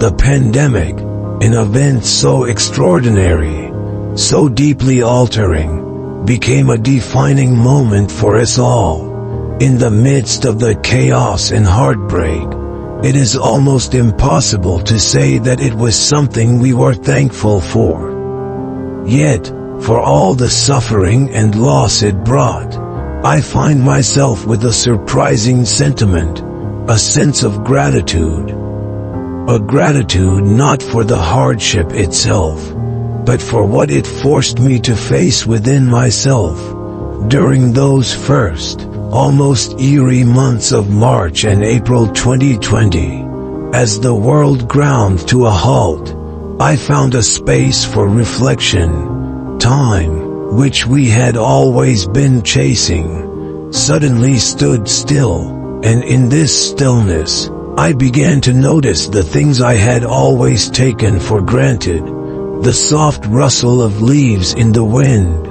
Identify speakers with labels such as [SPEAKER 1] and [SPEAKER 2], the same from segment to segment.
[SPEAKER 1] The pandemic, an event so extraordinary, so deeply altering, became a defining moment for us all. In the midst of the chaos and heartbreak, it is almost impossible to say that it was something we were thankful for. Yet, for all the suffering and loss it brought, I find myself with a surprising sentiment, a sense of gratitude. A gratitude not for the hardship itself, but for what it forced me to face within myself. During those first, almost eerie months of March and April 2020, as the world ground to a halt, I found a space for reflection. Time, which we had always been chasing, suddenly stood still, and in this stillness, I began to notice the things I had always taken for granted: the soft rustle of leaves in the wind,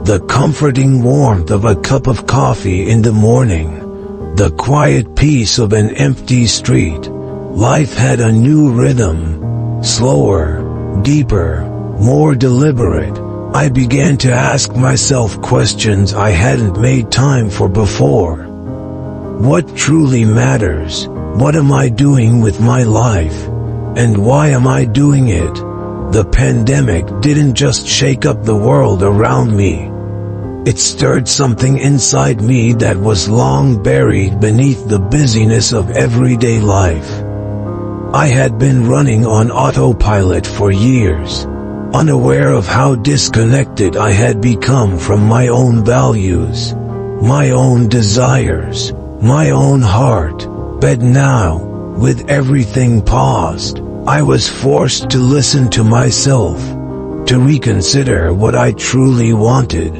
[SPEAKER 1] the comforting warmth of a cup of coffee in the morning, the quiet peace of an empty street. Life had a new rhythm, slower, deeper, more deliberate. I began to ask myself questions I hadn't made time for before. What truly matters? What am I doing with my life? And why am I doing it? The pandemic didn't just shake up the world around me. It stirred something inside me that was long buried beneath the busyness of everyday life. I had been running on autopilot for years, unaware of how disconnected I had become from my own values, my own desires, my own heart. But now, with everything paused, I was forced to listen to myself, to reconsider what I truly wanted.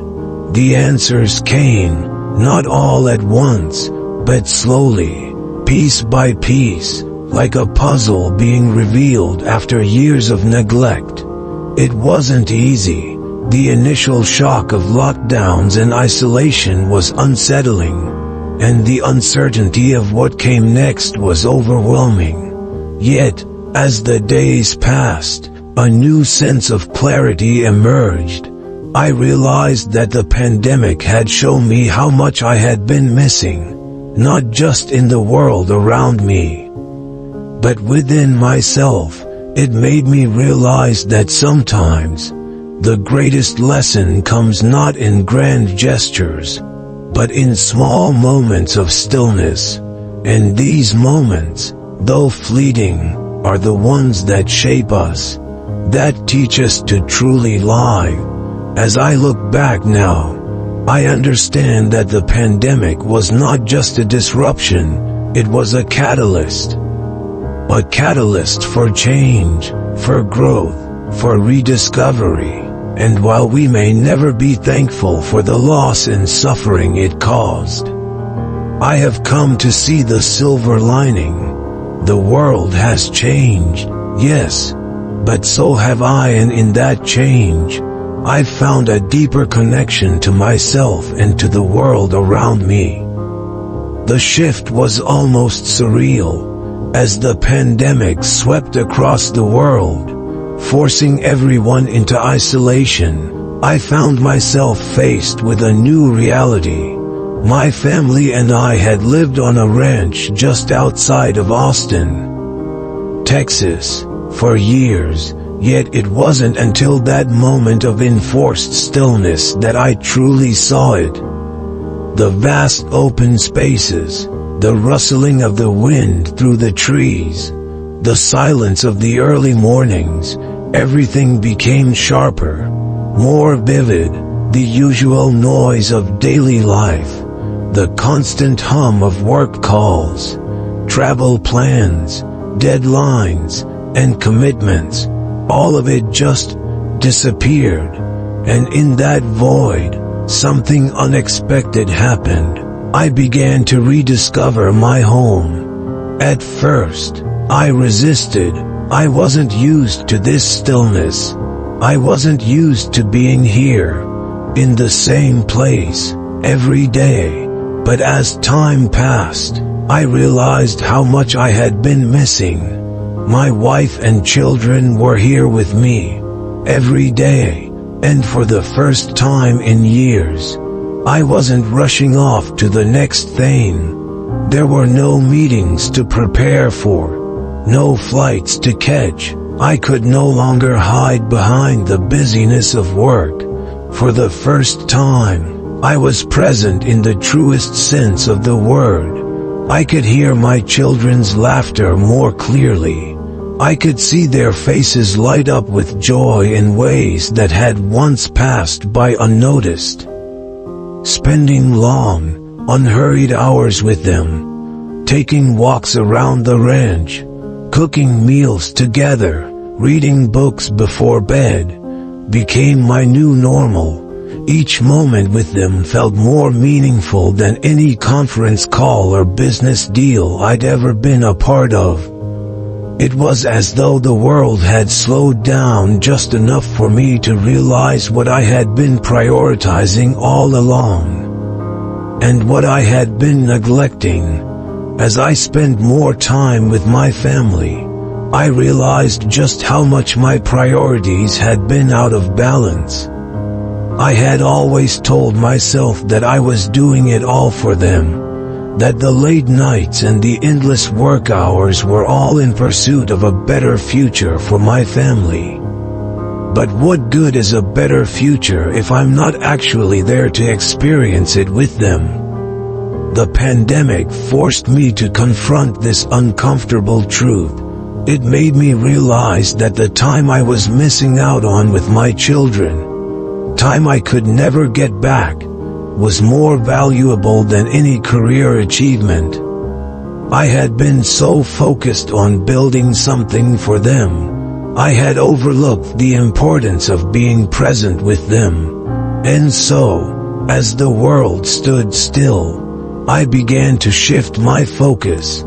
[SPEAKER 1] The answers came, not all at once, but slowly, piece by piece, like a puzzle being revealed after years of neglect. It wasn't easy. The initial shock of lockdowns and isolation was unsettling, and the uncertainty of what came next was overwhelming. Yet, as the days passed, a new sense of clarity emerged. I realized that the pandemic had shown me how much I had been missing, not just in the world around me, but within myself. It made me realize that sometimes, the greatest lesson comes not in grand gestures, but in small moments of stillness. And these moments, though fleeting, are the ones that shape us, that teach us to truly live. As I look back now, I understand that the pandemic was not just a disruption, it was a catalyst. A catalyst for change, for growth, for rediscovery. And while we may never be thankful for the loss and suffering it caused, I have come to see the silver lining. The world has changed, yes, but so have I, and in that change, I've found a deeper connection to myself and to the world around me. The shift was almost surreal, as the pandemic swept across the world, forcing everyone into isolation. I found myself faced with a new reality. My family and I had lived on a ranch just outside of Austin, Texas, for years, yet it wasn't until that moment of enforced stillness that I truly saw it. The vast open spaces, the rustling of the wind through the trees, the silence of the early mornings, everything became sharper, more vivid. The usual noise of daily life, the constant hum of work calls, travel plans, deadlines, and commitments, all of it just disappeared. And in that void, something unexpected happened. I began to rediscover my home. At first, I resisted. I wasn't used to this stillness. I wasn't used to being here, in the same place, every day. But as time passed, I realized how much I had been missing. My wife and children were here with me every day, and for the first time in years, I wasn't rushing off to the next thing. There were no meetings to prepare for, no flights to catch. I could no longer hide behind the busyness of work. For the first time, I was present in the truest sense of the word. I could hear my children's laughter more clearly. I could see their faces light up with joy in ways that had once passed by unnoticed. Spending long, unhurried hours with them, taking walks around the ranch, cooking meals together, reading books before bed, became my new normal. Each moment with them felt more meaningful than any conference call or business deal I'd ever been a part of. It was as though the world had slowed down just enough for me to realize what I had been prioritizing all along, and what I had been neglecting. As I spent more time with my family, I realized just how much my priorities had been out of balance. I had always told myself that I was doing it all for them, that the late nights and the endless work hours were all in pursuit of a better future for my family. But what good is a better future if I'm not actually there to experience it with them? The pandemic forced me to confront this uncomfortable truth. It made me realize that the time I was missing out on with my children, time I could never get back, was more valuable than any career achievement. I had been so focused on building something for them, I had overlooked the importance of being present with them. And so, as the world stood still, I began to shift my focus.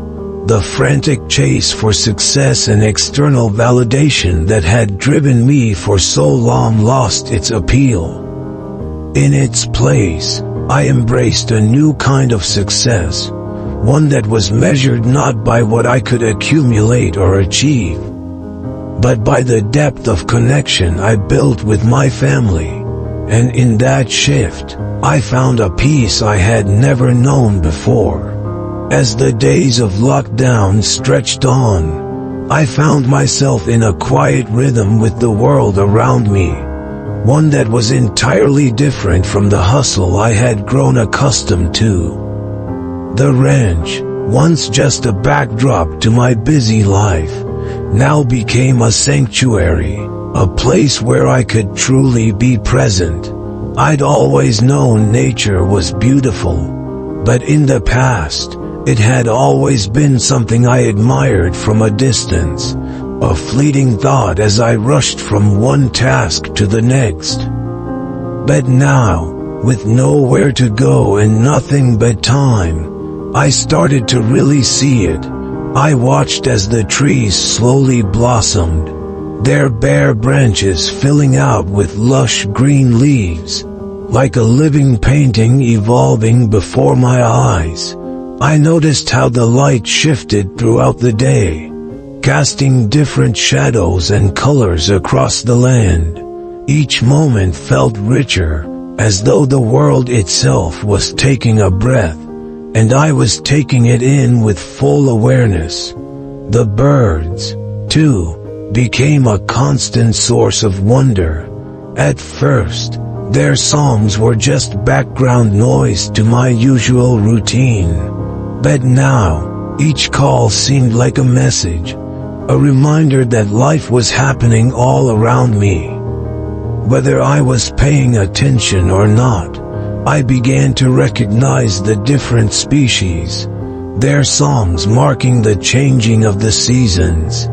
[SPEAKER 1] The frantic chase for success and external validation that had driven me for so long lost its appeal. In its place, I embraced a new kind of success, one that was measured not by what I could accumulate or achieve, but by the depth of connection I built with my family. And in that shift, I found a peace I had never known before. As the days of lockdown stretched on, I found myself in a quiet rhythm with the world around me, one that was entirely different from the hustle I had grown accustomed to. The ranch, once just a backdrop to my busy life, now became a sanctuary, a place where I could truly be present. I'd always known nature was beautiful, but in the past, it had always been something I admired from a distance, a fleeting thought as I rushed from one task to the next. But now, with nowhere to go and nothing but time, I started to really see it. I watched as the trees slowly blossomed, their bare branches filling out with lush green leaves, like a living painting evolving before my eyes. I noticed how the light shifted throughout the day, casting different shadows and colors across the land. Each moment felt richer, as though the world itself was taking a breath, and I was taking it in with full awareness. The birds, too, became a constant source of wonder. At first, their songs were just background noise to my usual routine. But now, each call seemed like a message, a reminder that life was happening all around me. Whether I was paying attention or not, I began to recognize the different species, their songs marking the changing of the seasons,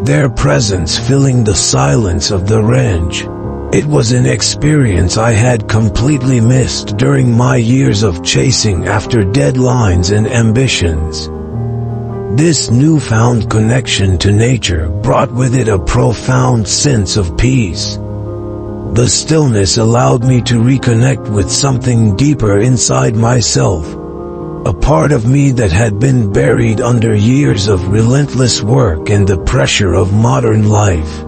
[SPEAKER 1] their presence filling the silence of the ranch. It was an experience I had completely missed during my years of chasing after deadlines and ambitions. This newfound connection to nature brought with it a profound sense of peace. The stillness allowed me to reconnect with something deeper inside myself, a part of me that had been buried under years of relentless work and the pressure of modern life.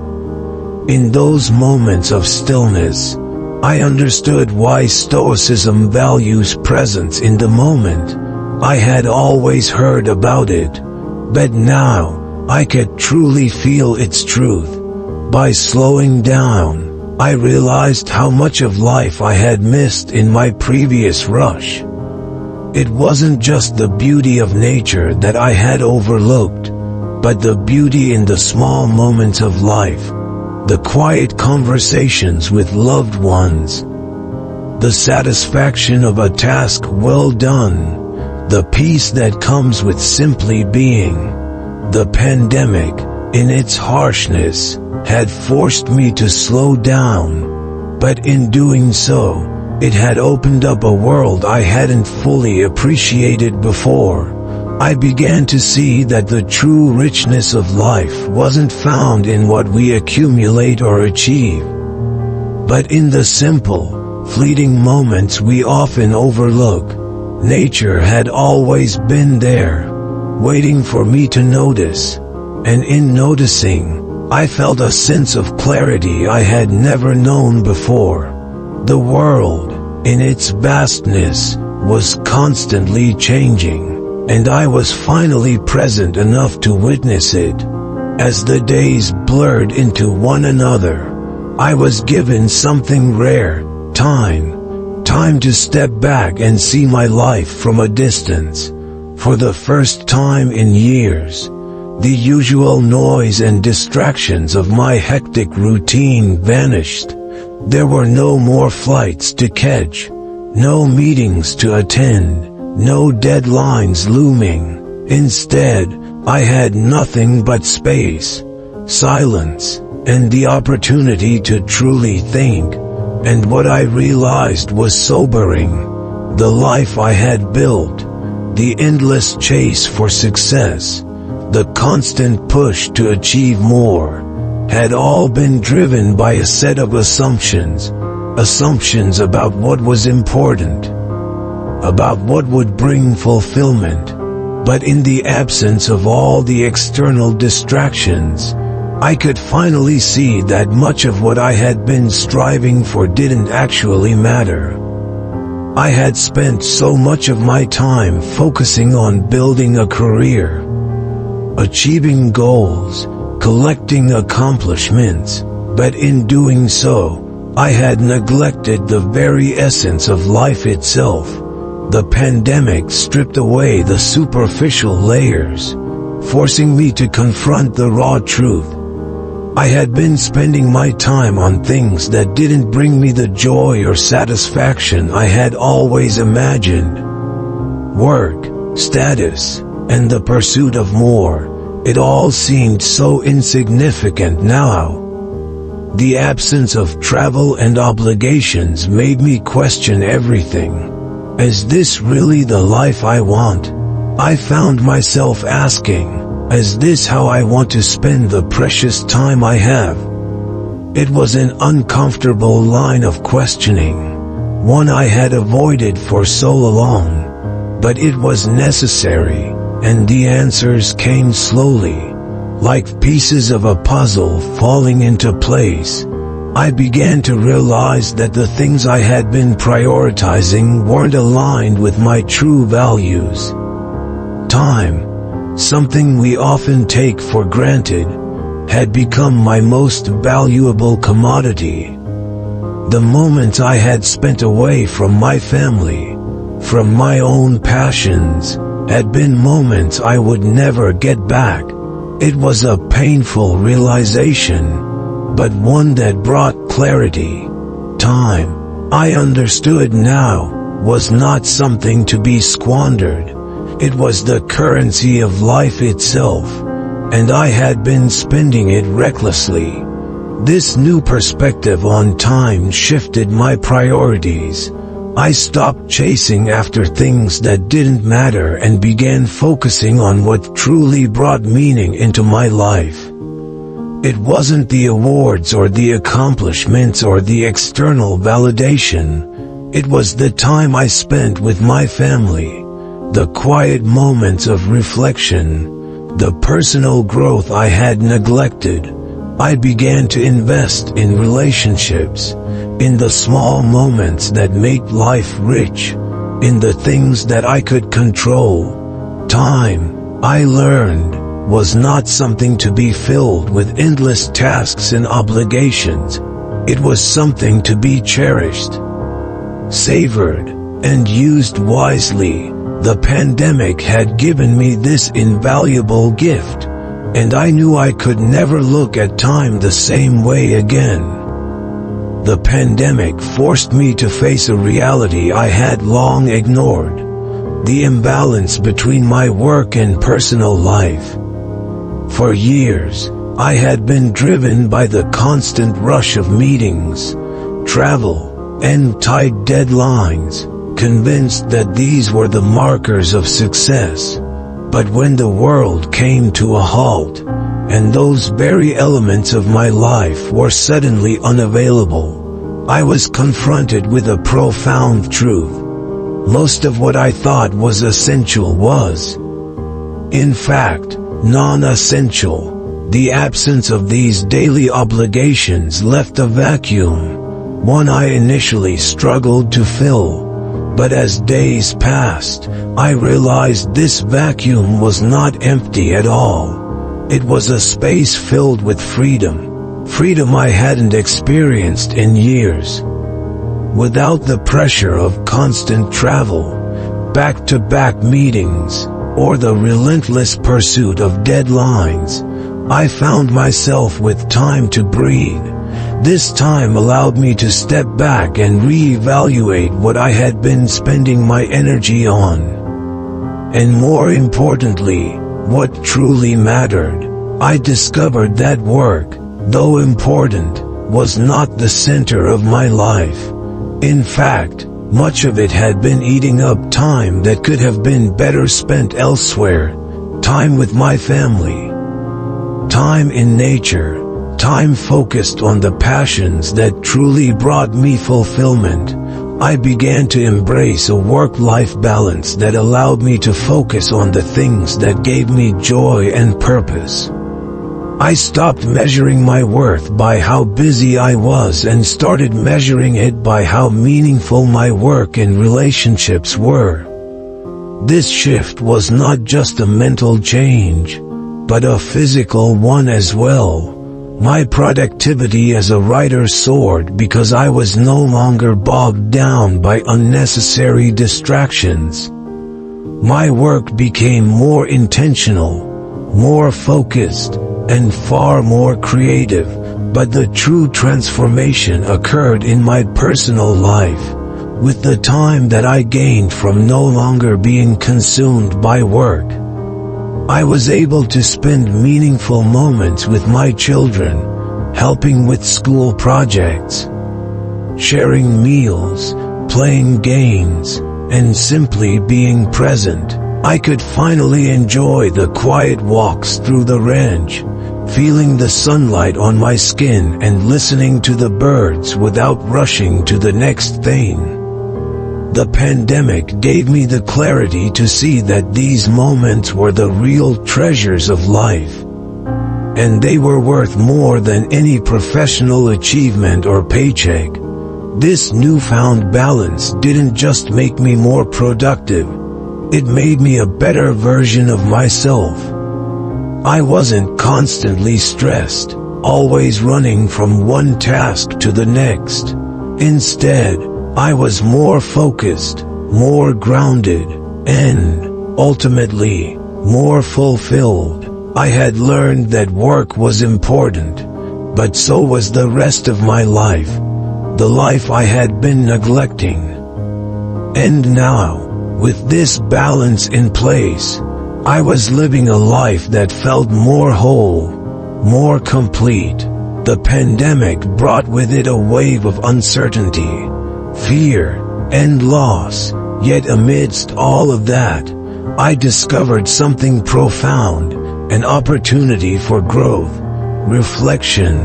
[SPEAKER 1] In those moments of stillness, I understood why Stoicism values presence in the moment. I had always heard about it, but now I could truly feel its truth. By slowing down, I realized how much of life I had missed in my previous rush. It wasn't just the beauty of nature that I had overlooked, but the beauty in the small moments of life, the quiet conversations with loved ones, the satisfaction of a task well done, the peace that comes with simply being. The pandemic, in its harshness, had forced me to slow down, but in doing so, it had opened up a world I hadn't fully appreciated before. I began to see that the true richness of life wasn't found in what we accumulate or achieve, but in the simple, fleeting moments we often overlook. Nature had always been there, waiting for me to notice, and in noticing, I felt a sense of clarity I had never known before. The world, in its vastness, was constantly changing, and I was finally present enough to witness it. As the days blurred into one another, I was given something rare, time to step back and see my life from a distance. For the first time in years, the usual noise and distractions of my hectic routine vanished. There were no more flights to catch, no meetings to attend, no deadlines looming. Instead, I had nothing but space, silence, and the opportunity to truly think. And what I realized was sobering. The life I had built, the endless chase for success, the constant push to achieve more, had all been driven by a set of assumptions about what was important, about what would bring fulfillment. But in the absence of all the external distractions, I could finally see that much of what I had been striving for didn't actually matter. I had spent so much of my time focusing on building a career, achieving goals, collecting accomplishments, but in doing so, I had neglected the very essence of life itself. The pandemic stripped away the superficial layers, forcing me to confront the raw truth. I had been spending my time on things that didn't bring me the joy or satisfaction I had always imagined. Work, status, and the pursuit of more, it all seemed so insignificant now. The absence of travel and obligations made me question everything. Is this really the life I want? I found myself asking, is this how I want to spend the precious time I have? It was an uncomfortable line of questioning, one I had avoided for so long, but it was necessary, and the answers came slowly, like pieces of a puzzle falling into place. I began to realize that the things I had been prioritizing weren't aligned with my true values. Time, something we often take for granted, had become my most valuable commodity. The moments I had spent away from my family, from my own passions, had been moments I would never get back. It was a painful realization, but one that brought clarity. Time, I understood now, was not something to be squandered. It was the currency of life itself, and I had been spending it recklessly. This new perspective on time shifted my priorities. I stopped chasing after things that didn't matter and began focusing on what truly brought meaning into my life. It wasn't the awards or the accomplishments or the external validation. It was the time I spent with my family, the quiet moments of reflection, the personal growth I had neglected. I began to invest in relationships, in the small moments that make life rich, in the things that I could control. Time, I learned, was not something to be filled with endless tasks and obligations. It was something to be cherished, savored, and used wisely. The pandemic had given me this invaluable gift, and I knew I could never look at time the same way again. The pandemic forced me to face a reality I had long ignored: the imbalance between my work and personal life. For years, I had been driven by the constant rush of meetings, travel, and tight deadlines, convinced that these were the markers of success. But when the world came to a halt, and those very elements of my life were suddenly unavailable, I was confronted with a profound truth. Most of what I thought was essential was, in fact, non-essential. The absence of these daily obligations left a vacuum, one I initially struggled to fill. But as days passed, I realized this vacuum was not empty at all. It was a space filled with freedom I hadn't experienced in years. Without the pressure of constant travel, back-to-back meetings, or the relentless pursuit of deadlines, I found myself with time to breathe. This time allowed me to step back and reevaluate what I had been spending my energy on. And more importantly, what truly mattered. I discovered that work, though important, was not the center of my life. In fact, much of it had been eating up time that could have been better spent elsewhere. Time with my family, time in nature, time focused on the passions that truly brought me fulfillment. I began to embrace a work-life balance that allowed me to focus on the things that gave me joy and purpose. I stopped measuring my worth by how busy I was and started measuring it by how meaningful my work and relationships were. This shift was not just a mental change, but a physical one as well. My productivity as a writer soared because I was no longer bogged down by unnecessary distractions. My work became more intentional, more focused, and far more creative, but the true transformation occurred in my personal life. With the time that I gained from no longer being consumed by work, I was able to spend meaningful moments with my children, helping with school projects, sharing meals, playing games, and simply being present. I could finally enjoy the quiet walks through the ranch, feeling the sunlight on my skin and listening to the birds without rushing to the next thing. The pandemic gave me the clarity to see that these moments were the real treasures of life, and they were worth more than any professional achievement or paycheck. This newfound balance didn't just make me more productive, it made me a better version of myself. I wasn't constantly stressed, always running from one task to the next. Instead, I was more focused, more grounded, and, ultimately, more fulfilled. I had learned that work was important, but so was the rest of my life, the life I had been neglecting. And now, with this balance in place, I was living a life that felt more whole, more complete. The pandemic brought with it a wave of uncertainty, fear, and loss. Yet amidst all of that, I discovered something profound, an opportunity for growth, reflection,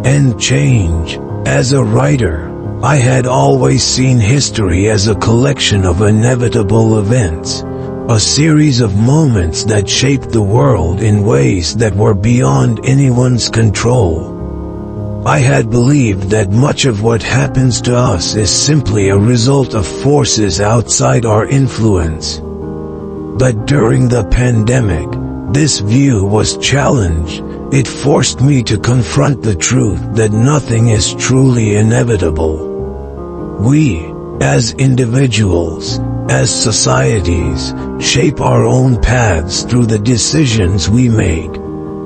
[SPEAKER 1] and change. As a writer, I had always seen history as a collection of inevitable events, a series of moments that shaped the world in ways that were beyond anyone's control. I had believed that much of what happens to us is simply a result of forces outside our influence. But during the pandemic, this view was challenged. It forced me to confront the truth that nothing is truly inevitable. We, as individuals, as societies, shape our own paths through the decisions we make.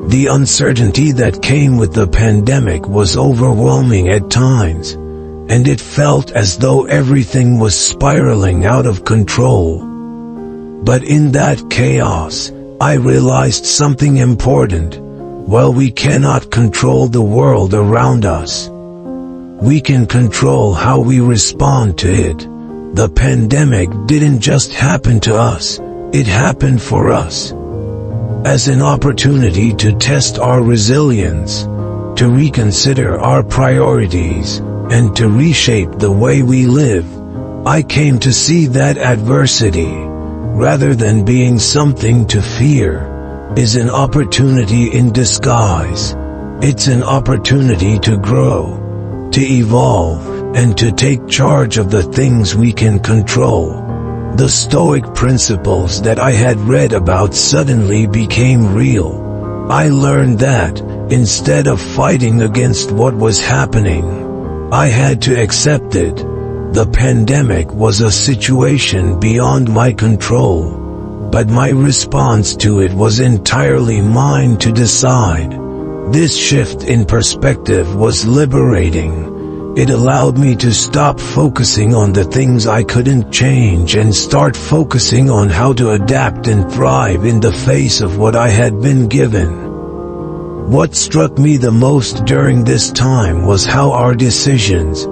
[SPEAKER 1] The uncertainty that came with the pandemic was overwhelming at times, and it felt as though everything was spiraling out of control. But in that chaos, I realized something important. While we cannot control the world around us, we can control how we respond to it. The pandemic didn't just happen to us, it happened for us. As an opportunity to test our resilience, to reconsider our priorities, and to reshape the way we live, I came to see that adversity, rather than being something to fear, is an opportunity in disguise. It's an opportunity to grow, to evolve, and to take charge of the things we can control. The Stoic principles that I had read about suddenly became real. I learned that, instead of fighting against what was happening, I had to accept it. The pandemic was a situation beyond my control, but my response to it was entirely mine to decide. This shift in perspective was liberating. It allowed me to stop focusing on the things I couldn't change and start focusing on how to adapt and thrive in the face of what I had been given. What struck me the most during this time was how our decisions,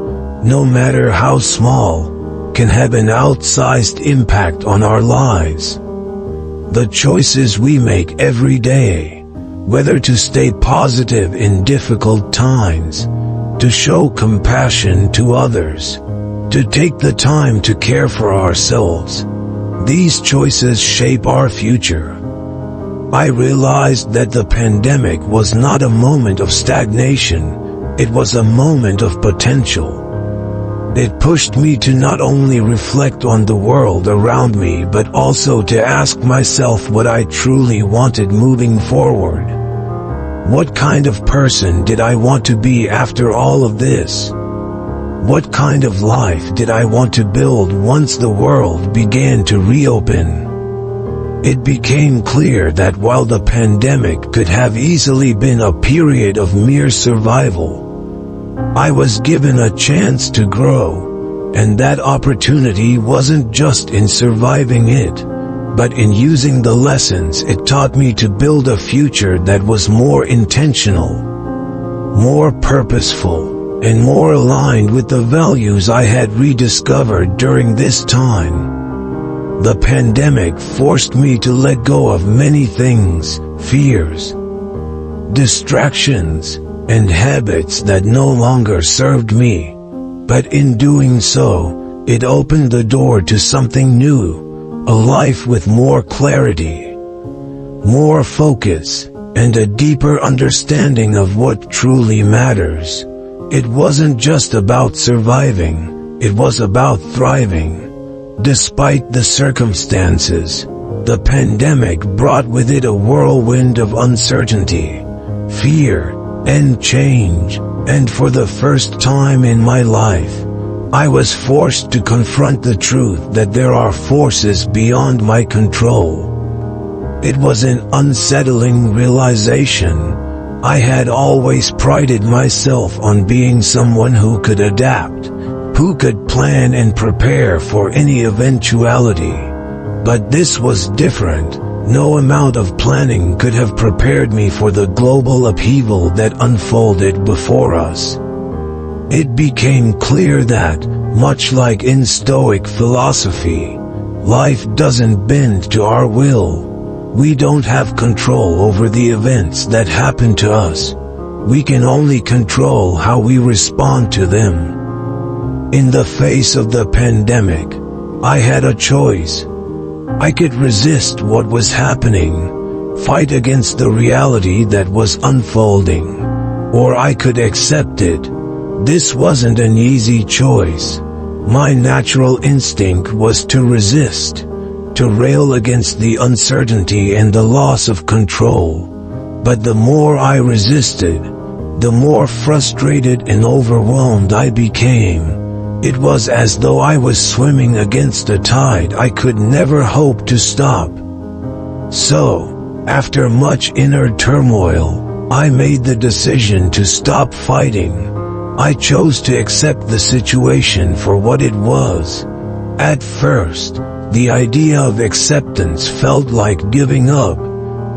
[SPEAKER 1] no matter how small, can have an outsized impact on our lives. The choices we make every day, whether to stay positive in difficult times, to show compassion to others, to take the time to care for ourselves, these choices shape our future. I realized that the pandemic was not a moment of stagnation, it was a moment of potential. It pushed me to not only reflect on the world around me but also to ask myself what I truly wanted moving forward. What kind of person did I want to be after all of this? What kind of life did I want to build once the world began to reopen? It became clear that while the pandemic could have easily been a period of mere survival, I was given a chance to grow, and that opportunity wasn't just in surviving it, but in using the lessons it taught me to build a future that was more intentional, more purposeful, and more aligned with the values I had rediscovered during this time. The pandemic forced me to let go of many things, fears, distractions, and habits that no longer served me, but in doing so, it opened the door to something new, a life with more clarity, more focus, and a deeper understanding of what truly matters. It wasn't just about surviving, it was about thriving. Despite the circumstances, the pandemic brought with it a whirlwind of uncertainty, fear, and change, and for the first time in my life, I was forced to confront the truth that there are forces beyond my control. It was an unsettling realization. I had always prided myself on being someone who could adapt, who could plan and prepare for any eventuality. But this was different. No amount of planning could have prepared me for the global upheaval that unfolded before us. It became clear that, much like in Stoic philosophy, life doesn't bend to our will. We don't have control over the events that happen to us. We can only control how we respond to them. In the face of the pandemic, I had a choice. I could resist what was happening, fight against the reality that was unfolding, or I could accept it. This wasn't an easy choice. My natural instinct was to resist, to rail against the uncertainty and the loss of control. But the more I resisted, the more frustrated and overwhelmed I became. It was as though I was swimming against a tide I could never hope to stop. So, after much inner turmoil, I made the decision to stop fighting. I chose to accept the situation for what it was. At first, the idea of acceptance felt like giving up,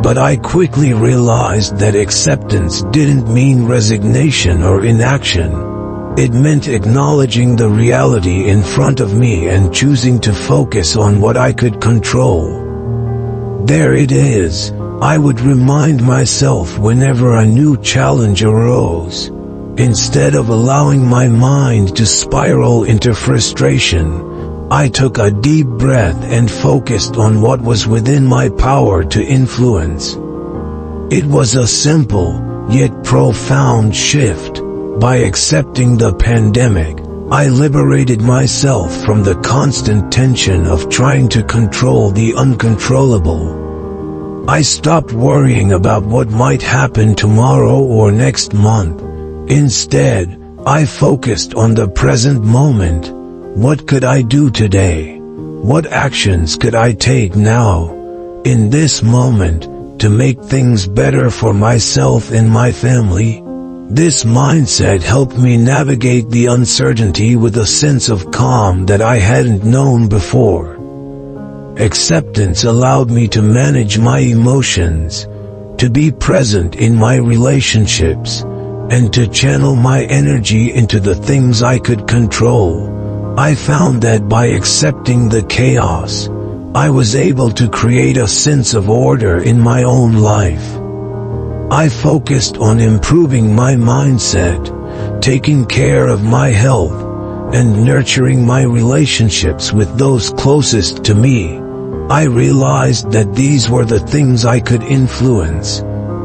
[SPEAKER 1] but I quickly realized that acceptance didn't mean resignation or inaction. It meant acknowledging the reality in front of me and choosing to focus on what I could control. There it is, I would remind myself whenever a new challenge arose. Instead of allowing my mind to spiral into frustration, I took a deep breath and focused on what was within my power to influence. It was a simple, yet profound shift. By accepting the pandemic, I liberated myself from the constant tension of trying to control the uncontrollable. I stopped worrying about what might happen tomorrow or next month. Instead, I focused on the present moment. What could I do today? What actions could I take now, in this moment, to make things better for myself and my family? This mindset helped me navigate the uncertainty with a sense of calm that I hadn't known before. Acceptance allowed me to manage my emotions, to be present in my relationships, and to channel my energy into the things I could control. I found that by accepting the chaos, I was able to create a sense of order in my own life. I focused on improving my mindset, taking care of my health, and nurturing my relationships with those closest to me. I realized that these were the things I could influence,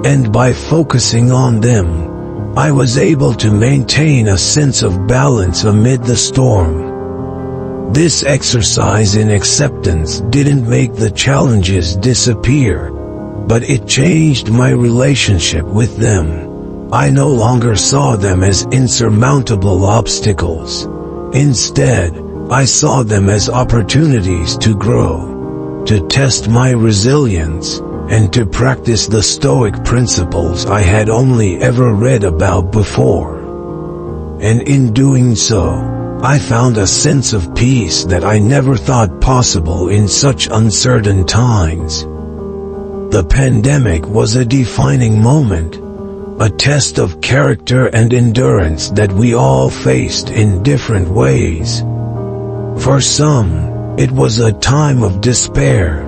[SPEAKER 1] and by focusing on them, I was able to maintain a sense of balance amid the storm. This exercise in acceptance didn't make the challenges disappear, but it changed my relationship with them. I no longer saw them as insurmountable obstacles. Instead, I saw them as opportunities to grow, to test my resilience, and to practice the Stoic principles I had only ever read about before. And in doing so, I found a sense of peace that I never thought possible in such uncertain times. The pandemic was a defining moment, a test of character and endurance that we all faced in different ways. For some, it was a time of despair,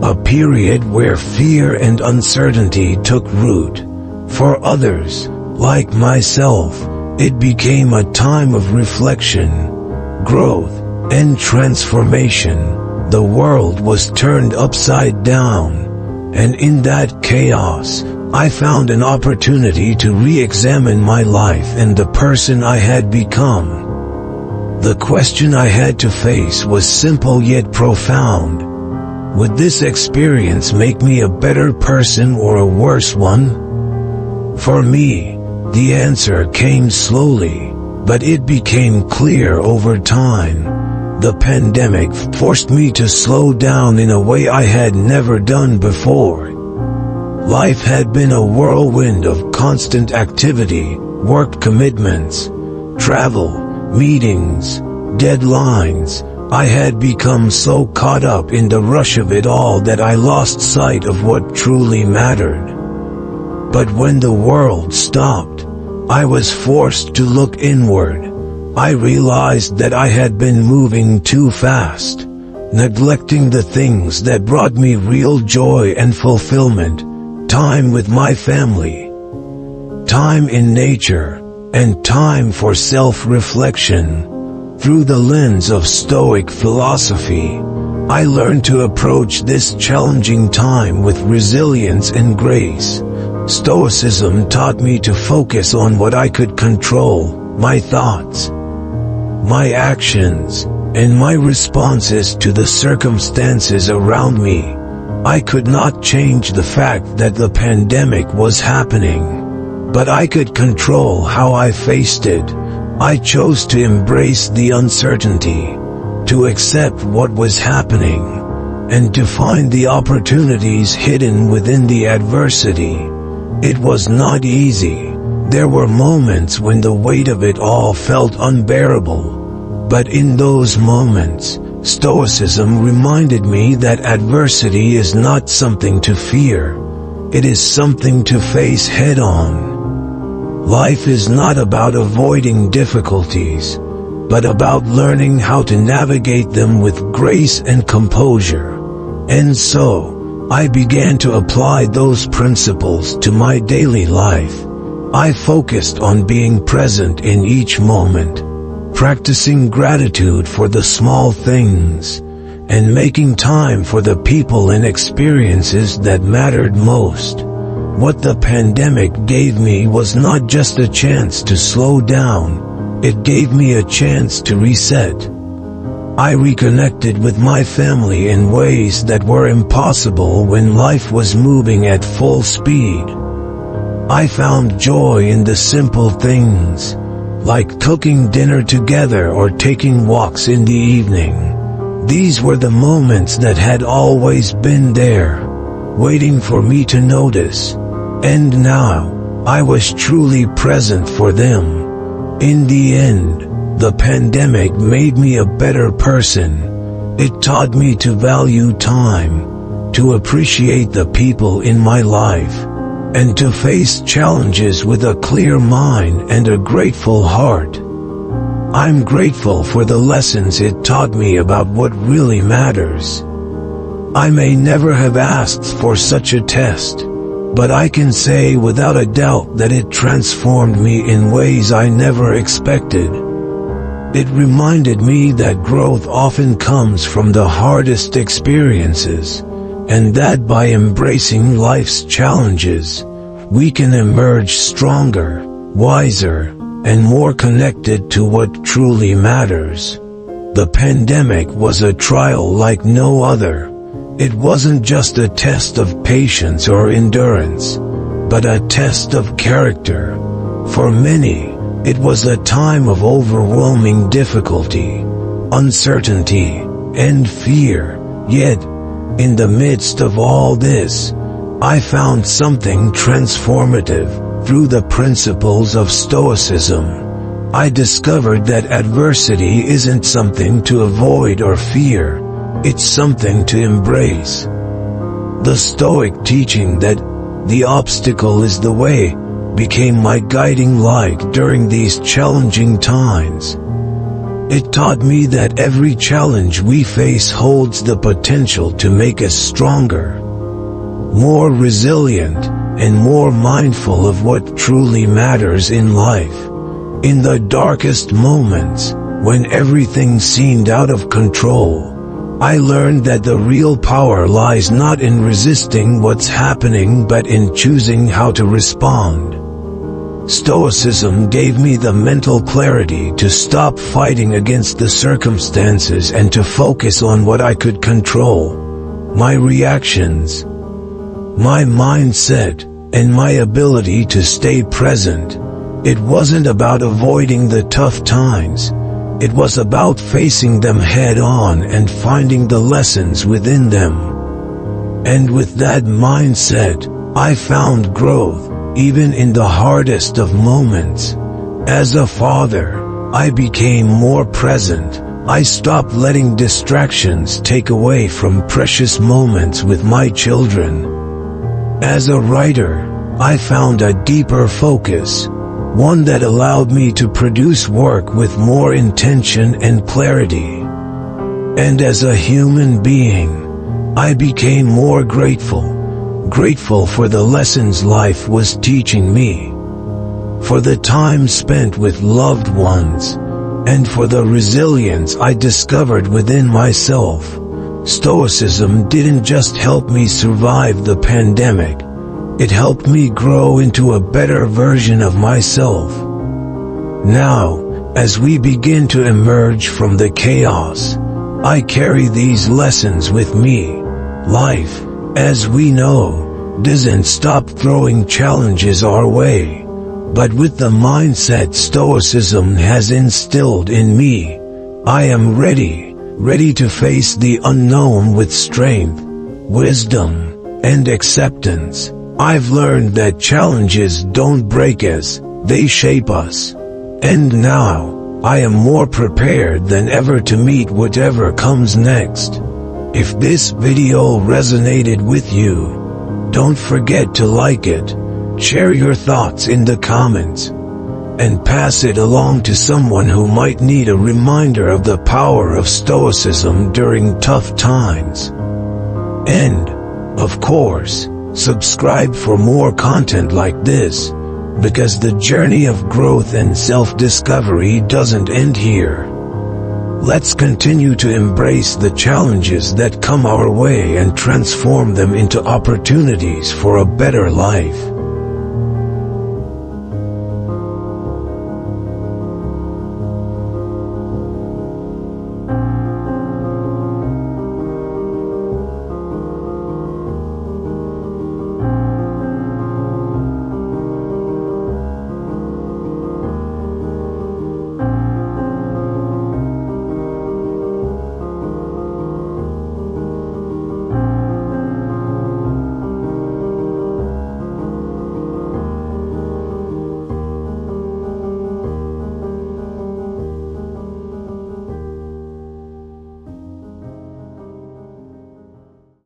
[SPEAKER 1] a period where fear and uncertainty took root. For others, like myself, it became a time of reflection, growth, and transformation. The world was turned upside down, and in that chaos, I found an opportunity to re-examine my life and the person I had become. The question I had to face was simple yet profound. Would this experience make me a better person or a worse one? For me, the answer came slowly, but it became clear over time. The pandemic forced me to slow down in a way I had never done before. Life had been a whirlwind of constant activity, work commitments, travel, meetings, deadlines. I had become so caught up in the rush of it all that I lost sight of what truly mattered. But when the world stopped, I was forced to look inward. I realized that I had been moving too fast, neglecting the things that brought me real joy and fulfillment, time with my family, time in nature, and time for self-reflection. Through the lens of Stoic philosophy, I learned to approach this challenging time with resilience and grace. Stoicism taught me to focus on what I could control, my thoughts, my actions, and my responses to the circumstances around me. I could not change the fact that the pandemic was happening, but I could control how I faced it. I chose to embrace the uncertainty, to accept what was happening, and to find the opportunities hidden within the adversity. It was not easy. There were moments when the weight of it all felt unbearable. But in those moments, Stoicism reminded me that adversity is not something to fear. It is something to face head-on. Life is not about avoiding difficulties, but about learning how to navigate them with grace and composure. And so, I began to apply those principles to my daily life. I focused on being present in each moment, practicing gratitude for the small things, and making time for the people and experiences that mattered most. What the pandemic gave me was not just a chance to slow down, it gave me a chance to reset. I reconnected with my family in ways that were impossible when life was moving at full speed. I found joy in the simple things, like cooking dinner together or taking walks in the evening. These were the moments that had always been there, waiting for me to notice. And now, I was truly present for them. In the end, the pandemic made me a better person. It taught me to value time, to appreciate the people in my life, and to face challenges with a clear mind and a grateful heart. I'm grateful for the lessons it taught me about what really matters. I may never have asked for such a test, but I can say without a doubt that it transformed me in ways I never expected. It reminded me that growth often comes from the hardest experiences, and that by embracing life's challenges, we can emerge stronger, wiser, and more connected to what truly matters. The pandemic was a trial like no other. It wasn't just a test of patience or endurance, but a test of character. For many, it was a time of overwhelming difficulty, uncertainty, and fear. Yet, in the midst of all this, I found something transformative. Through the principles of Stoicism, I discovered that adversity isn't something to avoid or fear, it's something to embrace. The Stoic teaching that the obstacle is the way became my guiding light during these challenging times. It taught me that every challenge we face holds the potential to make us stronger, more resilient, and more mindful of what truly matters in life. In the darkest moments, when everything seemed out of control, I learned that the real power lies not in resisting what's happening but in choosing how to respond. Stoicism gave me the mental clarity to stop fighting against the circumstances and to focus on what I could control: my reactions, my mindset, and my ability to stay present. It wasn't about avoiding the tough times. It was about facing them head-on and finding the lessons within them. And with that mindset, I found growth, even in the hardest of moments. As a father, I became more present. I stopped letting distractions take away from precious moments with my children. As a writer, I found a deeper focus, one that allowed me to produce work with more intention and clarity. And as a human being, I became more grateful for the lessons life was teaching me, for the time spent with loved ones, and for the resilience I discovered within myself. Stoicism didn't just help me survive the pandemic, it helped me grow into a better version of myself. Now, as we begin to emerge from the chaos, I carry these lessons with me. Life, as we know, doesn't stop throwing challenges our way. But with the mindset Stoicism has instilled in me, I am ready to face the unknown with strength, wisdom, and acceptance. I've learned that challenges don't break us, they shape us. And now, I am more prepared than ever to meet whatever comes next. If this video resonated with you, don't forget to like it, share your thoughts in the comments, and pass it along to someone who might need a reminder of the power of Stoicism during tough times. And, of course, subscribe for more content like this, because the journey of growth and self-discovery doesn't end here. Let's continue to embrace the challenges that come our way and transform them into opportunities for a better life.